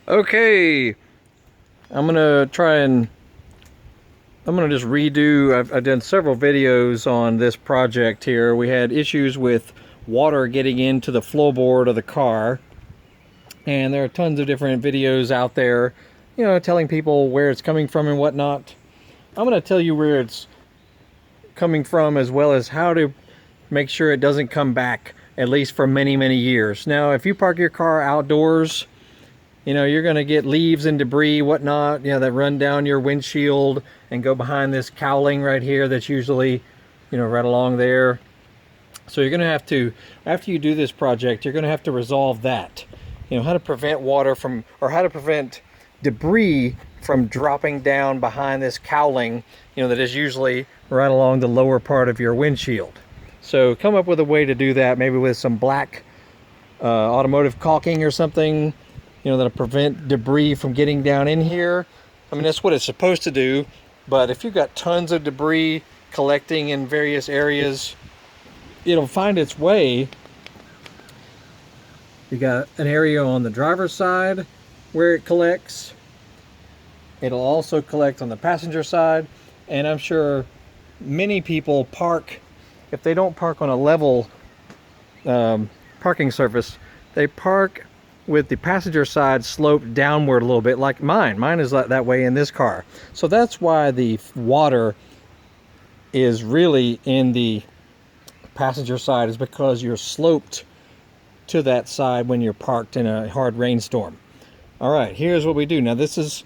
Okay, I'm gonna just redo. I've done several videos on this project here. We had issues with water getting into the floorboard of the car, and there are tons of different videos out there, you know, telling people where it's coming from and whatnot. I'm gonna tell you where it's coming from, as well as how to make sure it doesn't come back, at least for many years. Now, if you park your car outdoors, you know, you're going to get leaves and debris, whatnot, you know, that run down your windshield and go behind this cowling right here that's usually, you know, right along there. So you're going to have to, after you do this project, you're going to have to resolve that. You know, how to prevent water from, or how to prevent debris from dropping down behind this cowling, you know, that is usually right along the lower part of your windshield. So come up with a way to do that, maybe with some black automotive caulking or something, you know, that'll prevent debris from getting down in here. I mean, that's what it's supposed to do, but if you've got tons of debris collecting in various areas, it'll find its way. You got an area on the driver's side where it collects. It'll also collect on the passenger side, and I'm sure many people park, if they don't park on a level parking surface, they park with the passenger side sloped downward a little bit, like mine. Mine is that way in this car. So that's why the water is really in the passenger side, is because you're sloped to that side when you're parked in a hard rainstorm. All right, here's what we do. Now this is,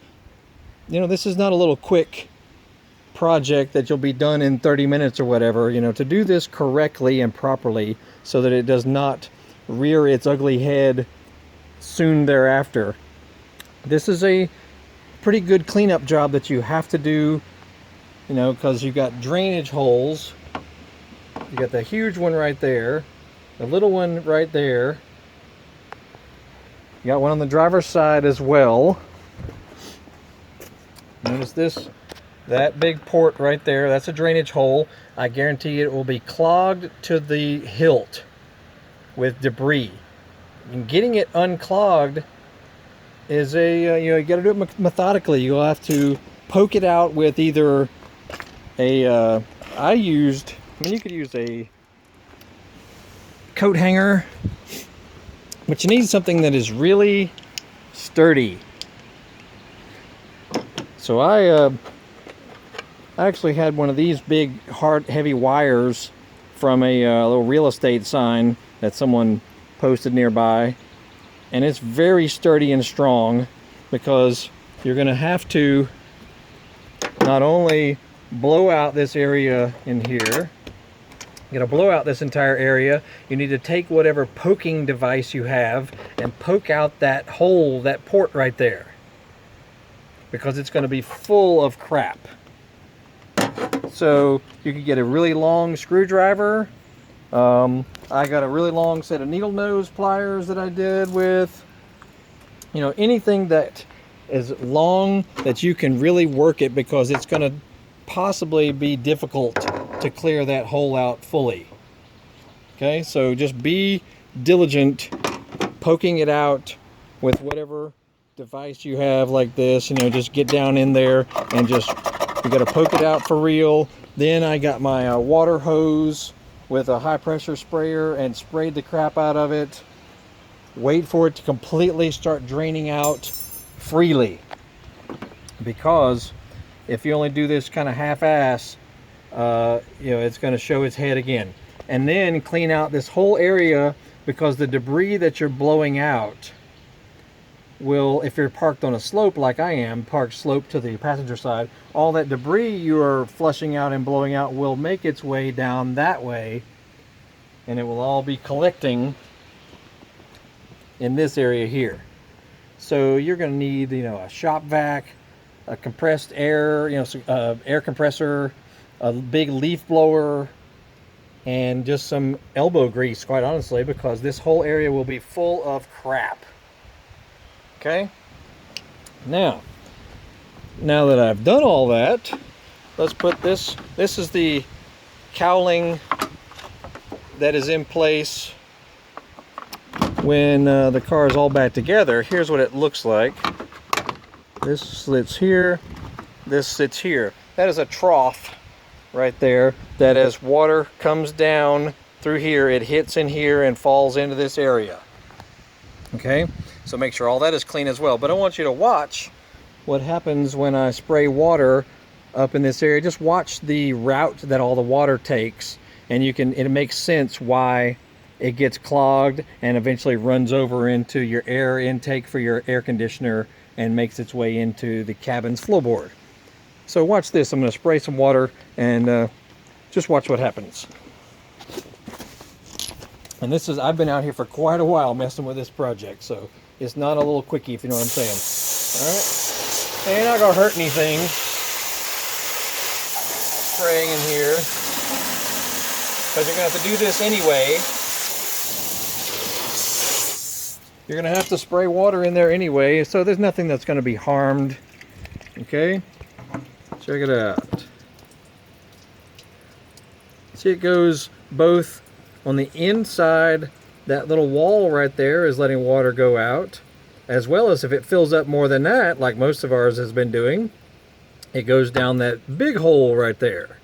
you know, this is not a little quick project that you'll be done in 30 minutes or whatever. You know, to do this correctly and properly so that it does not rear its ugly head soon thereafter, this is a pretty good cleanup job that you have to do, you know, because you've got drainage holes. You got the huge one right there, the little one right there. You got one on the driver's side as well. Notice this, that big port right there, that's a drainage hole. I guarantee it will be clogged to the hilt with debris. And getting it unclogged is a, you know, you got to do it methodically. You'll have to poke it out with either a, I mean, you could use a coat hanger, but you need something that is really sturdy. So I actually had one of these big, hard, heavy wires from a little real estate sign that someone posted nearby, and it's very sturdy and strong, because you're going to have to not only blow out this area in here, you're going to blow out this entire area, you need to take whatever poking device you have and poke out that hole, that port right there, because it's going to be full of crap. So you could get a really long screwdriver. I got a really long set of needle nose pliers that I did with, you know, anything that is long that you can really work it, because it's going to possibly be difficult to clear that hole out fully. Okay, so just be diligent poking it out with whatever device you have like this. You know, just get down in there and just, you got to poke it out for real. Then I got my water hose with a high pressure sprayer and sprayed the crap out of it. Wait for it to completely start draining out freely, because if you only do this kind of half-ass, you know, it's going to show its head again. And then clean out this whole area, because the debris that you're blowing out will, if you're parked on a slope like I am, parked slope to the passenger side, all that debris you're flushing out and blowing out will make its way down that way, and it will all be collecting in this area here. So you're going to need, you know, a shop vac, a compressed air, you know, air compressor, a big leaf blower, and just some elbow grease, quite honestly, because this whole area will be full of crap. Okay, now that I've done all that, let's put this is the cowling that is in place when the car is all back together, here's what it looks like. This sits here, this sits here. That is a trough right there, that as water comes down through here, it hits in here and falls into this area. Okay, so make sure all that is clean as well. But I want you to watch what happens when I spray water up in this area. Just watch the route that all the water takes, and it makes sense why it gets clogged and eventually runs over into your air intake for your air conditioner and makes its way into the cabin's floorboard. So watch this. I'm going to spray some water and just watch what happens. And I've been out here for quite a while messing with this project, so it's not a little quickie, if you know what I'm saying. All right. Ain't not gonna hurt anything spraying in here, because you're gonna have to do this anyway. You're gonna have to spray water in there anyway, so there's nothing that's gonna be harmed. Okay, check it out. See, it goes both on the inside. That little wall right there is letting water go out, as well as if it fills up more than that, like most of ours has been doing, it goes down that big hole right there.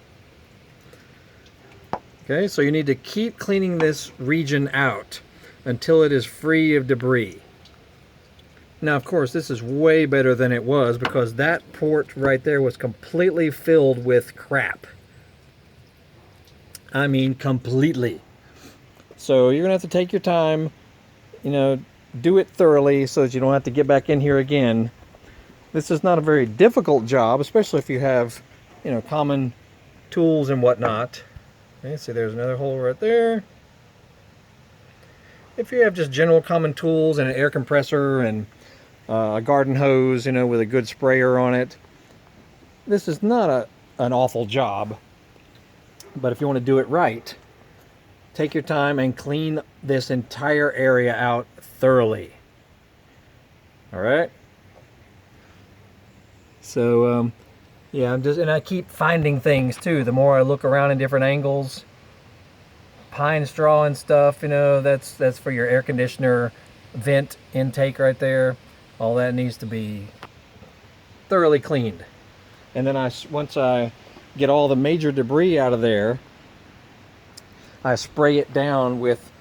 Okay, so you need to keep cleaning this region out until it is free of debris. Now, of course, this is way better than it was, because that port right there was completely filled with crap. I mean, completely. So you're gonna have to take your time, you know, do it thoroughly so that you don't have to get back in here again. This is not a very difficult job, especially if you have, you know, common tools and whatnot. Okay, see, there's another hole right there. If you have just general common tools and an air compressor and a garden hose, you know, with a good sprayer on it, this is not an awful job. But if you want to do it right, take your time and clean this entire area out thoroughly. All right. So yeah, I keep finding things too. The more I look around in different angles, pine straw and stuff, you know, that's for your air conditioner vent intake right there. All that needs to be thoroughly cleaned. And then once I get all the major debris out of there, I spray it down with,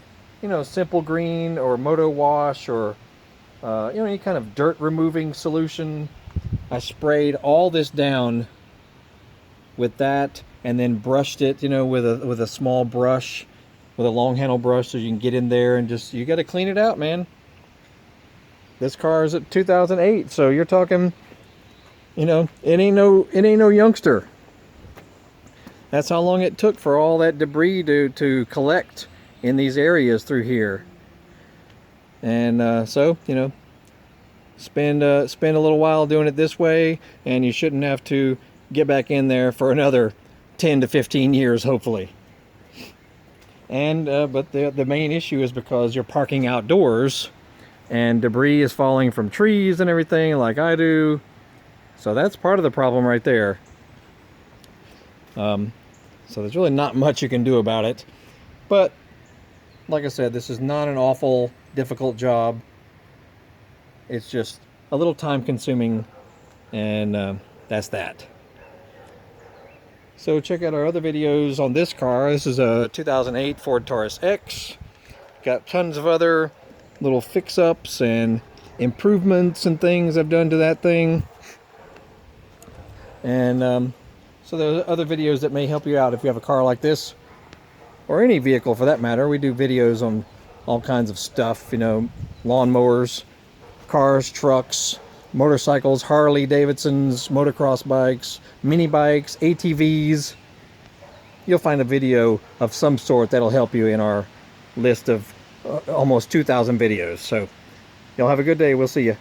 you know, Simple Green or Moto Wash or, you know, any kind of dirt removing solution. I sprayed all this down with that and then brushed it, you know, with a small brush, with a long handle brush, so you can get in there and you got to clean it out, man. This car is a 2008, so you're talking, you know, it ain't no youngster. That's how long it took for all that debris to collect in these areas through here. And so, you know, spend a little while doing it this way, and you shouldn't have to get back in there for another 10 to 15 years, hopefully. And but the main issue is because you're parking outdoors and debris is falling from trees and everything, like I do. So that's part of the problem right there. So there's really not much you can do about it. But like I said, this is not an awful difficult job. It's just a little time consuming, and that's that. So check out our other videos on this car. This is a 2008 Ford Taurus X. Got tons of other little fix-ups and improvements and things I've done to that thing. And so there are other videos that may help you out if you have a car like this, or any vehicle for that matter. We do videos on all kinds of stuff, you know, lawnmowers, cars, trucks, motorcycles, Harley Davidsons, motocross bikes, mini bikes, ATVs. You'll find a video of some sort that'll help you in our list of almost 2,000 videos. So y'all have a good day. We'll see you.